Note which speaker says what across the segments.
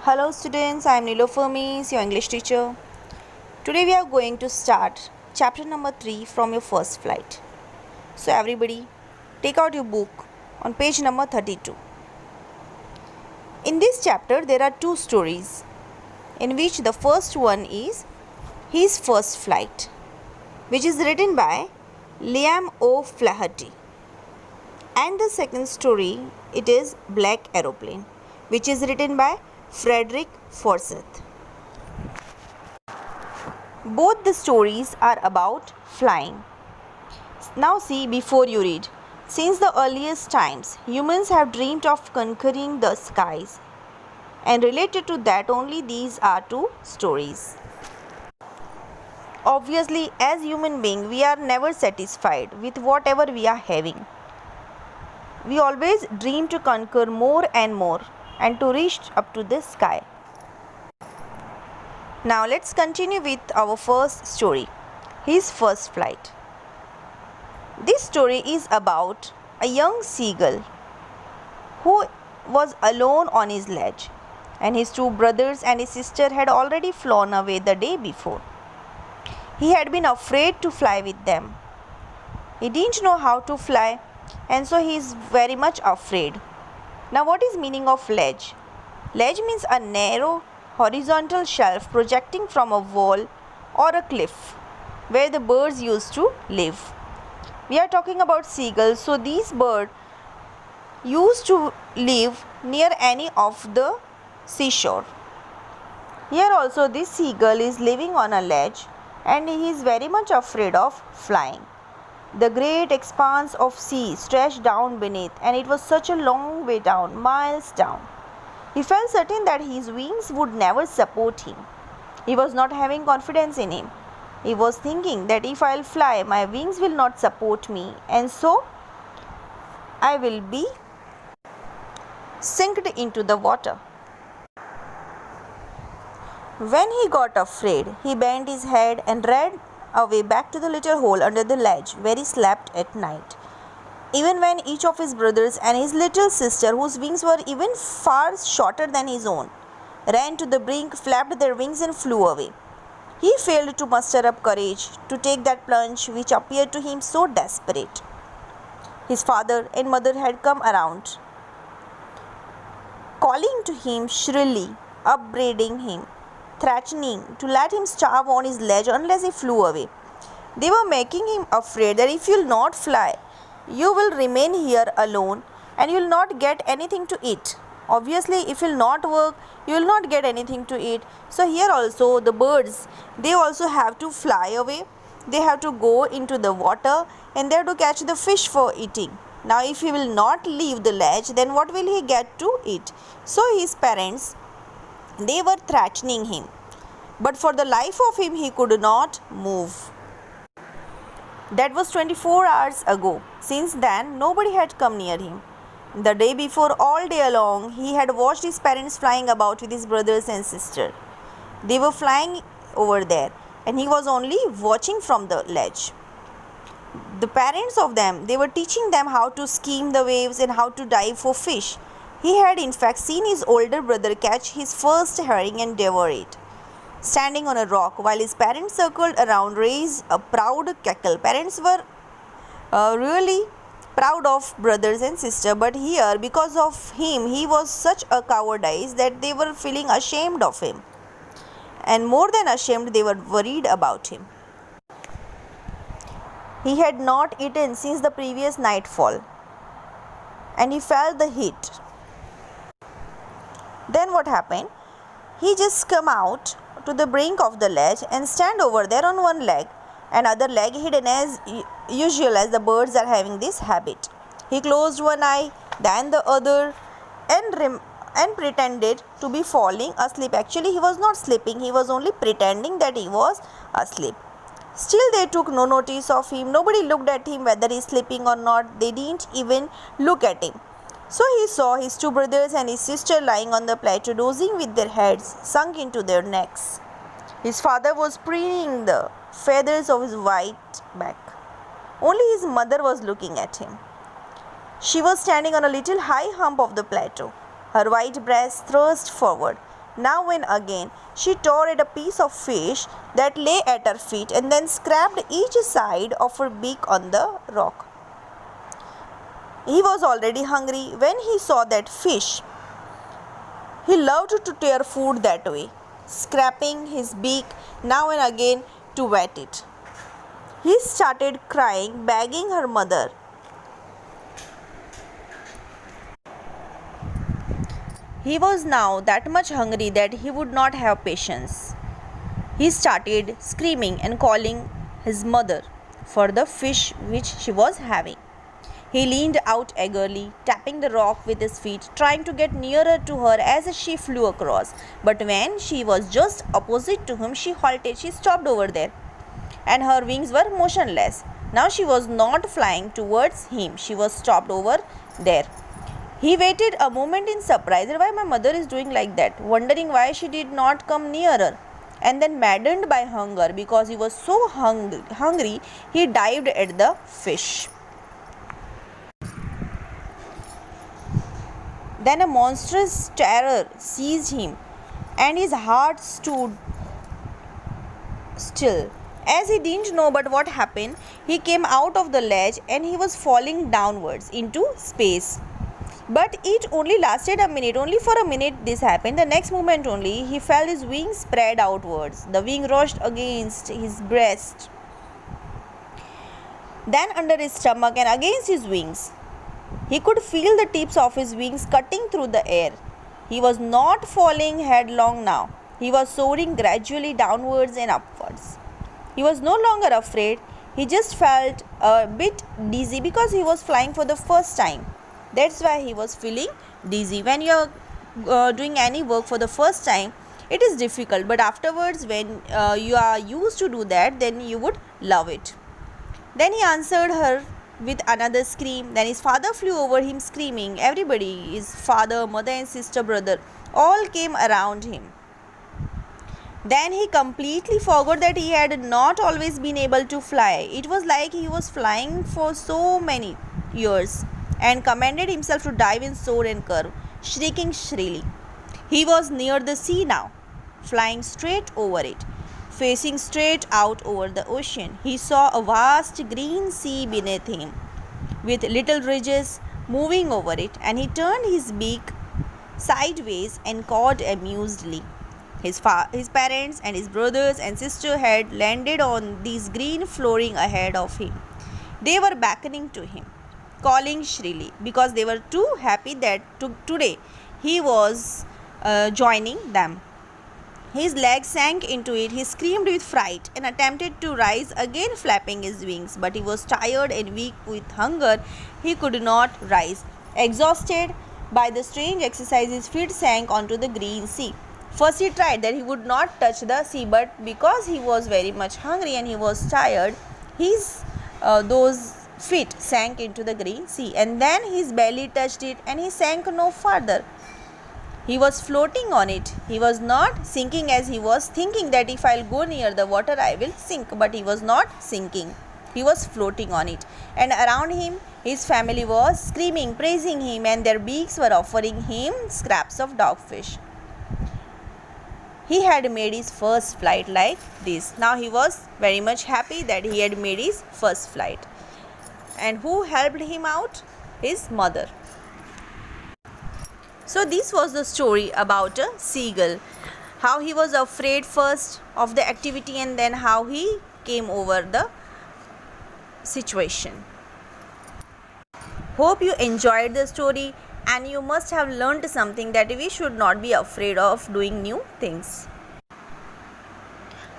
Speaker 1: Hello students, I am Nilofer Mees, your English teacher. Today we are going to start chapter number 3 from your first flight. So everybody, take out your book on page number 32. In this chapter there are two stories, in which the first one is His First Flight, which is written by Liam O. Flaherty. And the second story, it is Black Aeroplane, which is written by Frederick Forsyth. Both the stories are about flying. Now see before you read. Since the earliest times, humans have dreamed of conquering the skies. And related to that, only these are two stories. Obviously, as human beings, we are never satisfied with whatever we are having. We always dream to conquer more and more and to reach up to the sky. Now let's continue with our first story, His First Flight. This story is about a young seagull who was alone on his ledge, and his two brothers and his sister had already flown away the day before. He had been afraid to fly with them. He didn't know how to fly, and so he is very much afraid. Now what is meaning of ledge? Ledge means a narrow horizontal shelf projecting from a wall or a cliff where the birds used to live. We are talking about seagulls, so these birds used to live near any of the seashore. Here also this seagull is living on a ledge and he is very much afraid of flying. The great expanse of sea stretched down beneath, and it was such a long way down, miles down. He felt certain that his wings would never support him. He was not having confidence in him. He was thinking that if I'll fly, my wings will not support me, and so I will be sinked into the water. When he got afraid, he bent his head and ran away back to the little hole under the ledge where he slept at night. Even when each of his brothers and his little sister, whose wings were even far shorter than his own, ran to the brink, flapped their wings and flew away, he failed to muster up courage to take that plunge which appeared to him so desperate. His father and mother had come around, calling to him shrilly, upbraiding him, threatening to let him starve on his ledge unless he flew away. They were making him afraid that if you will not fly, you will remain here alone and you will not get anything to eat. Obviously, if you will not work, you will not get anything to eat. So here also the birds, they also have to fly away. They have to go into the water and they have to catch the fish for eating. Now if he will not leave the ledge, then what will he get to eat? So his parents, they were threatening him, but for the life of him he could not move. That was 24 hours ago. Since then, nobody had come near him. The day before, all day long, he had watched his parents flying about with his brothers and sister. They were flying over there, and he was only watching from the ledge. The parents of them, they were teaching them how to skim the waves and how to dive for fish. He had in fact seen his older brother catch his first herring and devour it, standing on a rock, while his parents circled around, raised a proud cackle. Parents were really proud of brothers and sister, but here, because of him, he was such a cowardice that they were feeling ashamed of him. And more than ashamed, they were worried about him. He had not eaten since the previous nightfall, and he felt the heat. Then what happened? He just come out to the brink of the ledge and stand over there on one leg, and other leg hidden as usual, as the birds are having this habit. He closed one eye, then the other, and pretended to be falling asleep. Actually, he was not sleeping. He was only pretending that he was asleep. Still, they took no notice of him. Nobody looked at him whether he is sleeping or not. They didn't even look at him. So he saw his two brothers and his sister lying on the plateau, dozing with their heads sunk into their necks. His father was preening the feathers of his white back. Only his mother was looking at him. She was standing on a little high hump of the plateau, her white breast thrust forward, Now and again she tore at a piece of fish that lay at her feet and then scraped each side of her beak on the rock. He was already hungry when he saw that fish. He loved to tear food that way, scraping his beak now and again to wet it. He started crying, begging her mother. He was now that much hungry that he would not have patience. He started screaming and calling his mother for the fish which she was having. He leaned out eagerly, tapping the rock with his feet, trying to get nearer to her as she flew across. But when she was just opposite to him, she halted. She stopped over there, and her wings were motionless. Now she was not flying towards him, she was stopped over there. He waited a moment in surprise. Why my mother is doing like that, wondering why she did not come nearer. And then, maddened by hunger, because he was so hungry, he dived at the fish. Then a monstrous terror seized him, and his heart stood still. As he didn't know but what happened, he came out of the ledge and he was falling downwards into space. But it only lasted a minute. Only for a minute this happened. The next moment only, he felt his wings spread outwards. The wing rushed against his breast, then under his stomach and against his wings. He could feel the tips of his wings cutting through the air. He was not falling headlong now. He was soaring gradually downwards and upwards. He was no longer afraid. He just felt a bit dizzy because he was flying for the first time. That's why he was feeling dizzy. When you are doing any work for the first time, it is difficult. But afterwards, when you are used to do that, then you would love it. Then he answered her with another scream. Then his father flew over him screaming. Everybody, his father, mother and sister, brother, all came around him. Then he completely forgot that he had not always been able to fly. It was like he was flying for so many years, and commanded himself to dive and soar and curve, shrieking shrilly. He was near the sea now, flying straight over it, facing straight out over the ocean. He saw a vast green sea beneath him, with little ridges moving over it, and he turned his beak sideways and cawed amusedly. His parents and his brothers and sister had landed on this green flooring ahead of him. They were beckoning to him, calling shrilly, because they were too happy that today he was joining them. His legs sank into it. He screamed with fright and attempted to rise again, flapping his wings, but he was tired and weak with hunger. He could not rise. Exhausted by the strange exercise, his feet sank onto the green sea. First he tried that he would not touch the sea, but because he was very much hungry and he was tired, his those feet sank into the green sea, and then his belly touched it and he sank no further. He was floating on it. He was not sinking, as he was thinking that if I'll go near the water I will sink, but he was not sinking. He was floating on it, and around him his family was screaming, praising him, and their beaks were offering him scraps of dogfish. He had made his first flight like this. Now he was very much happy that he had made his first flight. And who helped him out? His mother. So this was the story about a seagull. How he was afraid first of the activity and then how he came over the situation. Hope you enjoyed the story, and you must have learned something, that we should not be afraid of doing new things.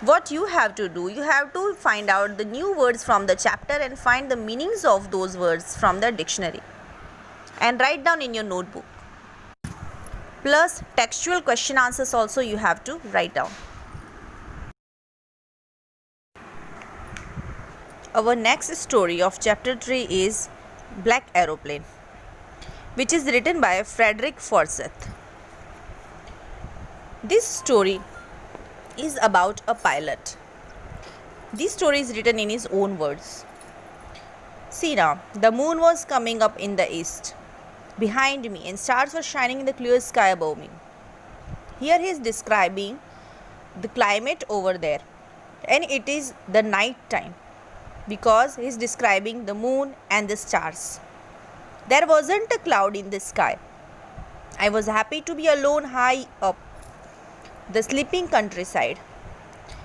Speaker 1: What you have to do, you have to find out the new words from the chapter and find the meanings of those words from the dictionary and write down in your notebook. Plus textual question answers also you have to write down. Our next story of chapter 3 is Black Aeroplane, which is written by Frederick Forsyth. This story is about a pilot. This story is written in his own words. See now, the moon was coming up in the east behind me, and stars were shining in the clear sky above me. Here he is describing the climate over there, and it is the night time because he is describing the moon and the stars. There wasn't a cloud in the sky. I was happy to be alone high up the sleeping countryside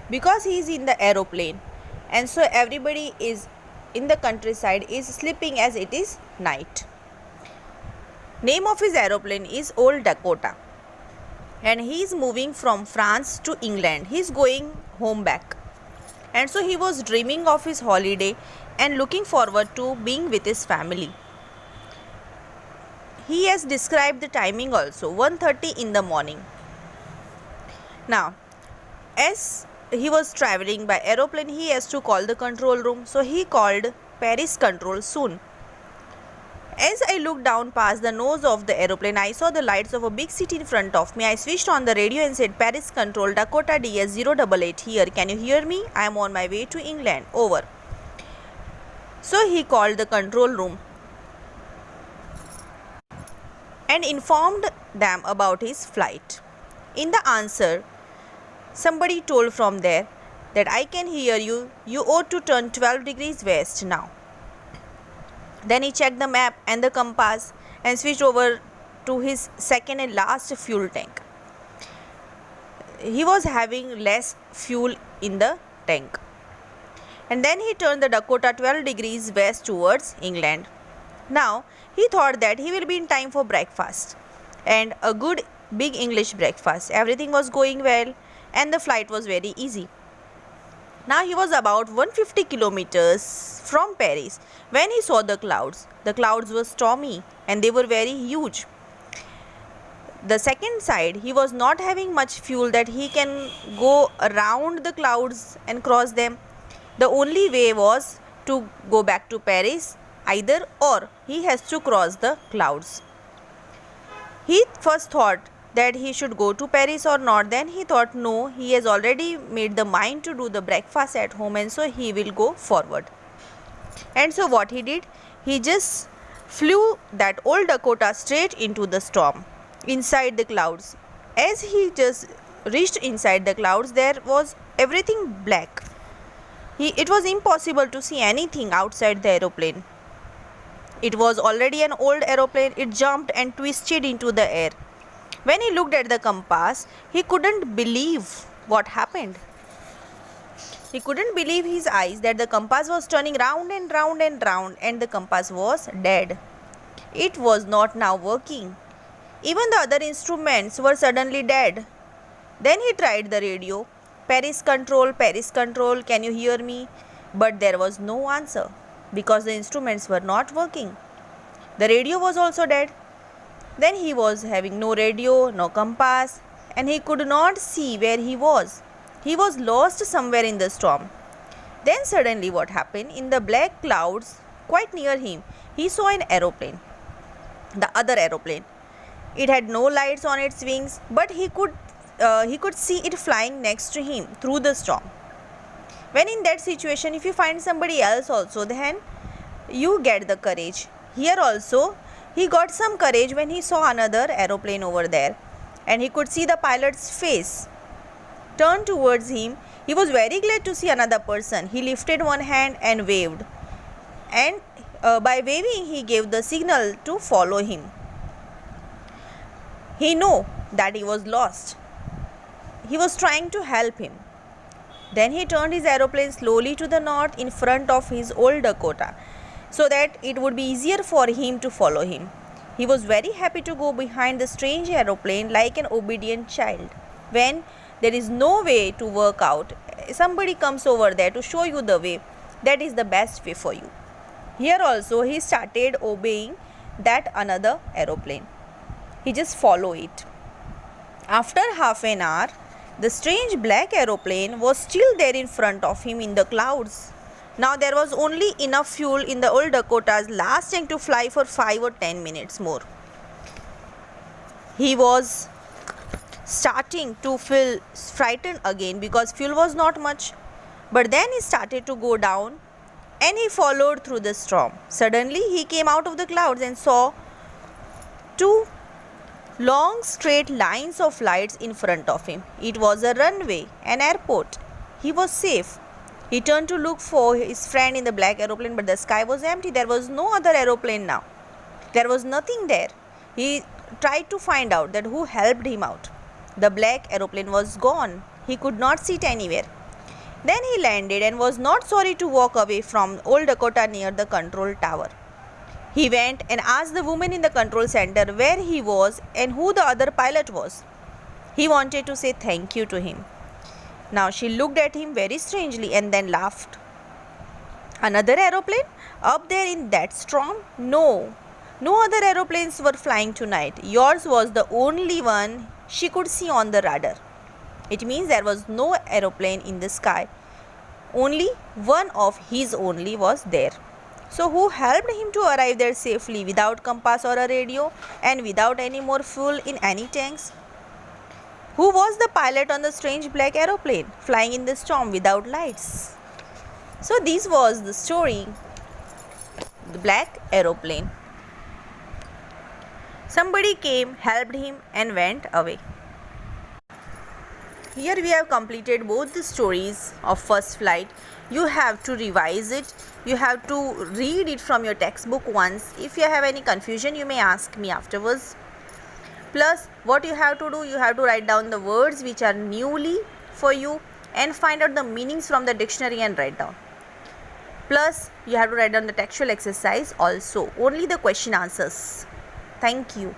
Speaker 1: because he is in the aeroplane, and so everybody is in the countryside is sleeping as it is night. Name of his aeroplane is Old Dakota, and he is moving from France to England. He is going home back, and so he was dreaming of his holiday and looking forward to being with his family. He has described the timing also, 1:30 in the morning. Now, as he was traveling by aeroplane, he has to call the control room. So he called Paris control soon. As I looked down past the nose of the aeroplane, I saw the lights of a big city in front of me. I switched on the radio and said, Paris control, Dakota DS 088 here. Can you hear me? I am on my way to England. Over. So he called the control room and informed them about his flight. In the answer, somebody told from there that I can hear you. You ought to turn 12 degrees west now. Then he checked the map and the compass and switched over to his second and last fuel tank. He was having less fuel in the tank. And then he turned the Dakota 12 degrees west towards England. Now, he thought that he will be in time for breakfast, and a good big English breakfast. Everything was going well and the flight was very easy. Now he was about 150 kilometers from Paris when he saw the clouds. The clouds were stormy and they were very huge. The second side, he was not having much fuel that he can go around the clouds and cross them. The only way was to go back to Paris, either or he has to cross the clouds. He first thought that he should go to Paris or not. Then he thought no, he has already made the mind to do the breakfast at home, and so he will go forward. And so what he did, he just flew that Old Dakota straight into the storm inside the clouds. As he just reached inside the clouds, there was everything black. It was impossible to see anything outside the aeroplane. It was already an old aeroplane. It jumped and twisted into the air. When he looked at the compass, he couldn't believe what happened. He couldn't believe his eyes that the compass was turning round and round and round, and the compass was dead. It was not now working. Even the other instruments were suddenly dead. Then he tried the radio. Paris control, can you hear me? But there was no answer because the instruments were not working. The radio was also dead. Then he was having no radio, no compass, and he could not see where he was. He was lost somewhere in the storm. Then suddenly what happened? In the black clouds quite near him, he saw an aeroplane, the other aeroplane. It had no lights on its wings, but he could see it flying next to him through the storm. When in that situation, if you find somebody else also, then you get the courage. Here also, he got some courage when he saw another aeroplane over there, and he could see the pilot's face turned towards him. He was very glad to see another person. He lifted one hand and waved, and by waving he gave the signal to follow him. He knew that he was lost. He was trying to help him. Then he turned his aeroplane slowly to the north in front of his Old Dakota, so that it would be easier for him to follow him. He was very happy to go behind the strange aeroplane like an obedient child. When there is no way to work out, somebody comes over there to show you the way. That is the best way for you. Here also he started obeying that another aeroplane. He just followed it. After half an hour, the strange black aeroplane was still there in front of him in the clouds. Now there was only enough fuel in the Old Dakota's last tank to fly for 5 or 10 minutes more. He was starting to feel frightened again because fuel was not much. But then he started to go down and he followed through the storm. Suddenly he came out of the clouds and saw two Long straight lines of lights in front of him. It was a runway, an airport. He was safe. He turned to look for his friend in the black aeroplane, but the sky was empty. There was no other aeroplane now. There was nothing there. He tried to find out that who helped him out. The black aeroplane was gone. He could not sit anywhere. Then he landed and was not sorry to walk away from Old Dakota near the control tower. He went and asked the woman in the control center where he was and who the other pilot was. He wanted to say thank you to him. Now she looked at him very strangely and then laughed. Another aeroplane? Up there in that storm? No. No other aeroplanes were flying tonight. Yours was the only one she could see on the radar. It means there was no aeroplane in the sky. Only one of his only was there. So who helped him to arrive there safely without compass or a radio and without any more fuel in any tanks? Who was the pilot on the strange black aeroplane flying in the storm without lights? So this was the story, the black aeroplane. Somebody came, helped him and went away. Here we have completed both the stories of first flight. You have to revise it. You have to read it from your textbook once. If you have any confusion, you may ask me afterwards. Plus, what you have to do, you have to write down the words which are newly for you and find out the meanings from the dictionary and write down. Plus, you have to write down the textual exercise also. Only the question answers. Thank you.